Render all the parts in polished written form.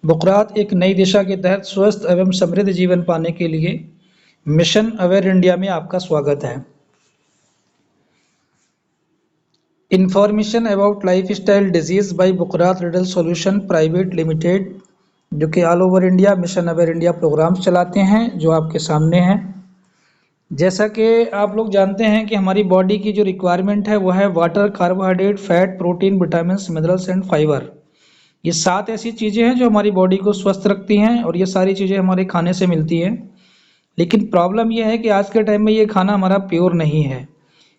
बुकरात एक नई दिशा के तहत स्वस्थ एवं समृद्ध जीवन पाने के लिए मिशन अवेयर इंडिया में आपका स्वागत है। Information about lifestyle disease by Bukrat riddle solution private limited, जो कि all over India mission aware India programmes चलाते हैं, जो आपके सामने हैं। जैसा कि आप लोग जानते हैं कि हमारी बॉडी की जो रिक्वायरमेंट है वो है water, carbohydrate, fat, protein, vitamins, minerals and fibre. ये 7 ऐसी चीज़ें हैं जो हमारी बॉडी को स्वस्थ रखती हैं और ये सारी चीज़ें हमारे खाने से मिलती हैं। लेकिन प्रॉब्लम ये है कि आज के टाइम में ये खाना हमारा प्योर नहीं है,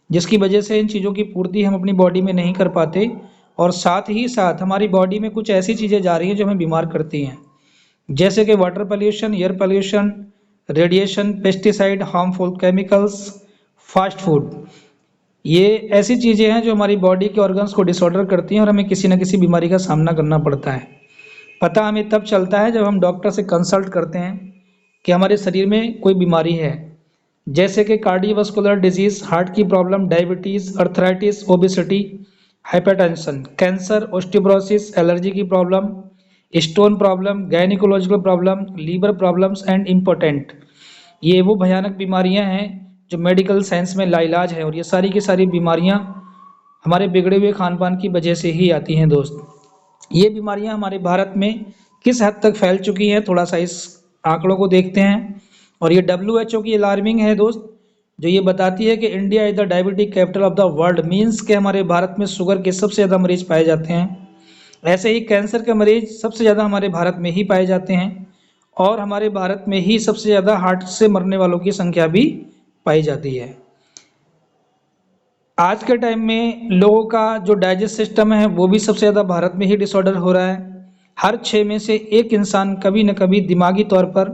जिसकी वजह से इन चीज़ों की पूर्ति हम अपनी बॉडी में नहीं कर पाते और साथ ही साथ हमारी बॉडी में कुछ ऐसी चीज़ें जा रही हैं जो हमें बीमार करती हैं, जैसे कि water pollution, air pollution, radiation, pesticide, harmful chemicals, fast food. ये ऐसी चीज़ें हैं जो हमारी बॉडी के ऑर्गन्स को डिसऑर्डर करती हैं और हमें किसी न किसी बीमारी का सामना करना पड़ता है। पता हमें तब चलता है जब हम डॉक्टर से कंसल्ट करते हैं कि हमारे शरीर में कोई बीमारी है, जैसे कि कार्डियोवास्कुलर डिजीज़, हार्ट की problem, diabetes, arthritis, obesity, hypertension, cancer, osteoporosis, allergy की problem, stone problem, gynaecological problem, liver problems and important. ये वो भयानक बीमारियां हैं जो मेडिकल साइंस में लाइलाज है और ये सारी की सारी बीमारियां हमारे बिगड़े हुए खान पान की वजह से ही आती हैं दोस्त। ये बीमारियां हमारे भारत में किस हद तक फैल चुकी हैं, थोड़ा सा इस आंकड़ों को देखते हैं। और ये WHO की अलार्मिंग है दोस्त, जो ये बताती है कि India is the diabetic capital of the world. Means के हमारे भारत में शुगर के सबसे ज़्यादा मरीज पाए जाते हैं। ऐसे ही कैंसर के मरीज सबसे ज़्यादा हमारे भारत में ही पाए जाते हैं और हमारे भारत में ही सबसे ज़्यादा हार्ट से मरने वालों की संख्या भी पाई जाती है। आज के टाइम में लोगों का जो डाइजेस्ट सिस्टम है वो भी सबसे ज़्यादा भारत में ही डिसऑर्डर हो रहा है। हर 6 में से एक इंसान कभी न कभी दिमागी तौर पर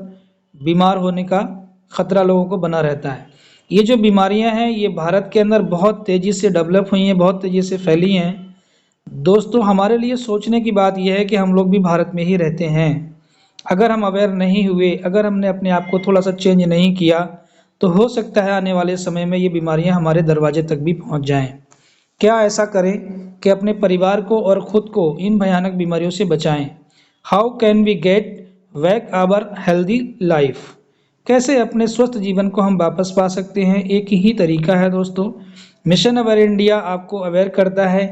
बीमार होने का खतरा लोगों को बना रहता है। ये जो बीमारियां हैं ये भारत के अंदर बहुत तेज़ी से डेवलप हुई हैं, बहुत तेज़ी से फैली हैं। दोस्तों, हमारे लिए सोचने की बात यह है कि हम लोग भी भारत में ही रहते हैं। अगर हम अवेयर नहीं हुए, अगर हमने अपने आप को थोड़ा सा चेंज नहीं किया, तो हो सकता है आने वाले समय में ये बीमारियां हमारे दरवाजे तक भी पहुंच जाएं। क्या ऐसा करें कि अपने परिवार को और खुद को इन भयानक बीमारियों से बचाएं। How can we get back our healthy life. कैसे अपने स्वस्थ जीवन को हम वापस पा सकते हैं। एक ही तरीका है दोस्तों। मिशन अवेयर इंडिया आपको अवेयर करता है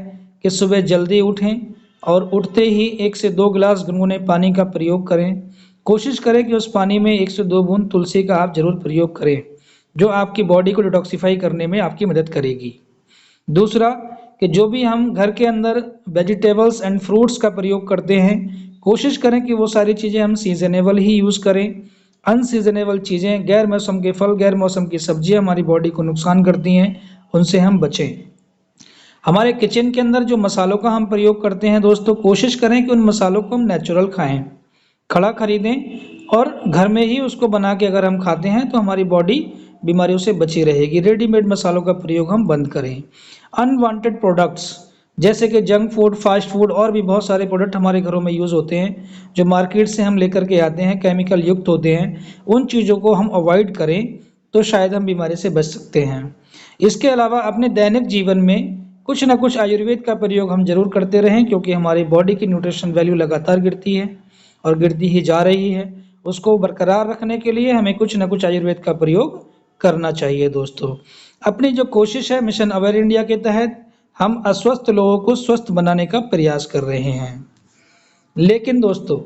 कि सुबह जल्दी उठें और उठते ही 1 से 2 गिलास गुनगुने पानी का प्रयोग करें। कोशिश करें कि उस पानी में 1 से 2 बूंद तुलसी का आप जरूर प्रयोग करें, जो आपकी बॉडी को डिटॉक्सिफाई करने में आपकी मदद करेगी। दूसरा, कि जो भी हम घर के अंदर वेजिटेबल्स एंड फ्रूट्स का प्रयोग करते हैं, कोशिश करें कि वो सारी चीज़ें हम सीजनेबल ही यूज़ करें। अनसीजनेबल चीज़ें, गैर मौसम के फल, गैर मौसम की सब्जियां हमारी बॉडी को नुकसान करती हैं, उनसे हम बचें। हमारे किचन के अंदर जो मसालों का हम प्रयोग करते हैं दोस्तों, कोशिश करें कि उन मसालों को हम नेचुरल खाएं, खड़ा खरीदें और घर में ही उसको बना के अगर हम खाते हैं तो हमारी बॉडी बीमारियों से बची रहेगी। रेडीमेड मसालों का प्रयोग हम बंद करें। अनवांटेड प्रोडक्ट्स जैसे कि जंक फूड, फास्ट फूड और भी बहुत सारे प्रोडक्ट हमारे घरों में यूज़ होते हैं जो मार्केट से हम लेकर के आते हैं, केमिकल युक्त होते हैं। उन चीज़ों को हम अवॉइड करें तो शायद हम बीमारी से बच सकते हैं। इसके अलावा अपने दैनिक जीवन में कुछ ना कुछ आयुर्वेद का प्रयोग हम जरूर करते रहें, क्योंकि हमारी बॉडी की न्यूट्रिशन वैल्यू लगातार गिरती है और गिरती ही जा रही है। उसको बरकरार रखने के लिए हमें कुछ ना कुछ आयुर्वेद का प्रयोग करना चाहिए दोस्तों। अपनी जो कोशिश है मिशन अवेयर इंडिया के तहत, हम अस्वस्थ लोगों को स्वस्थ बनाने का प्रयास कर रहे हैं। लेकिन दोस्तों,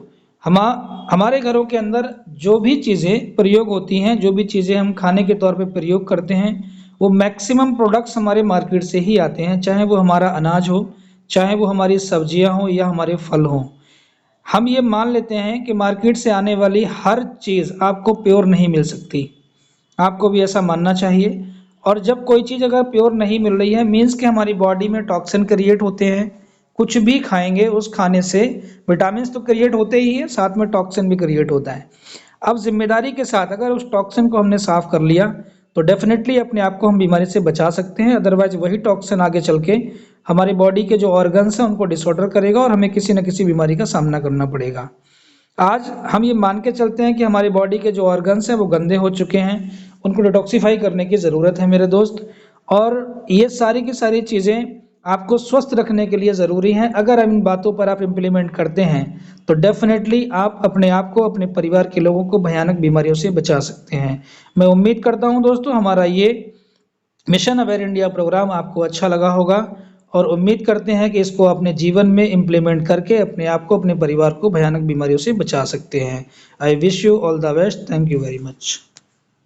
हमारे घरों के अंदर जो भी चीज़ें प्रयोग होती हैं, जो भी चीज़ें हम खाने के तौर पे प्रयोग करते हैं, वो मैक्सिमम प्रोडक्ट्स हमारे मार्केट से ही आते हैं। चाहे वो हमारा अनाज हो, चाहे वो हमारी सब्जियां हो या हमारे फल हों। हम ये मान लेते हैं कि मार्केट से आने वाली हर चीज़ आपको प्योर नहीं मिल सकती। आपको भी ऐसा मानना चाहिए। और जब कोई चीज़ अगर प्योर नहीं मिल रही है, मीन्स कि हमारी बॉडी में टॉक्सिन क्रिएट होते हैं। कुछ भी खाएंगे उस खाने से विटामिन तो क्रिएट होते ही है, साथ में टॉक्सिन भी क्रिएट होता है। अब जिम्मेदारी के साथ अगर उस टॉक्सिन को हमने साफ कर लिया तो डेफिनेटली अपने आप को हम बीमारी से बचा सकते हैं। अदरवाइज वही टॉक्सिन आगे चल के हमारी बॉडी के जो ऑर्गन्स हैं उनको डिसऑर्डर करेगा और हमें किसी न किसी बीमारी का सामना करना पड़ेगा। आज हम ये मान के चलते हैं कि हमारी बॉडी के जो ऑर्गन्स हैं वो गंदे हो चुके हैं, उनको डिटॉक्सिफाई करने की ज़रूरत है मेरे दोस्त। और ये सारी की सारी चीज़ें आपको स्वस्थ रखने के लिए ज़रूरी हैं। अगर इन बातों पर आप इम्प्लीमेंट करते हैं तो डेफिनेटली आप अपने आप को, अपने परिवार के लोगों को भयानक बीमारियों से बचा सकते हैं। मैं उम्मीद करता हूं दोस्तों हमारा ये मिशन अवेयर इंडिया प्रोग्राम आपको अच्छा लगा होगा और उम्मीद करते हैं कि इसको अपने जीवन में इम्प्लीमेंट करके अपने आप को, अपने परिवार को भयानक बीमारियों से बचा सकते हैं। I wish you all the best. Thank you very much.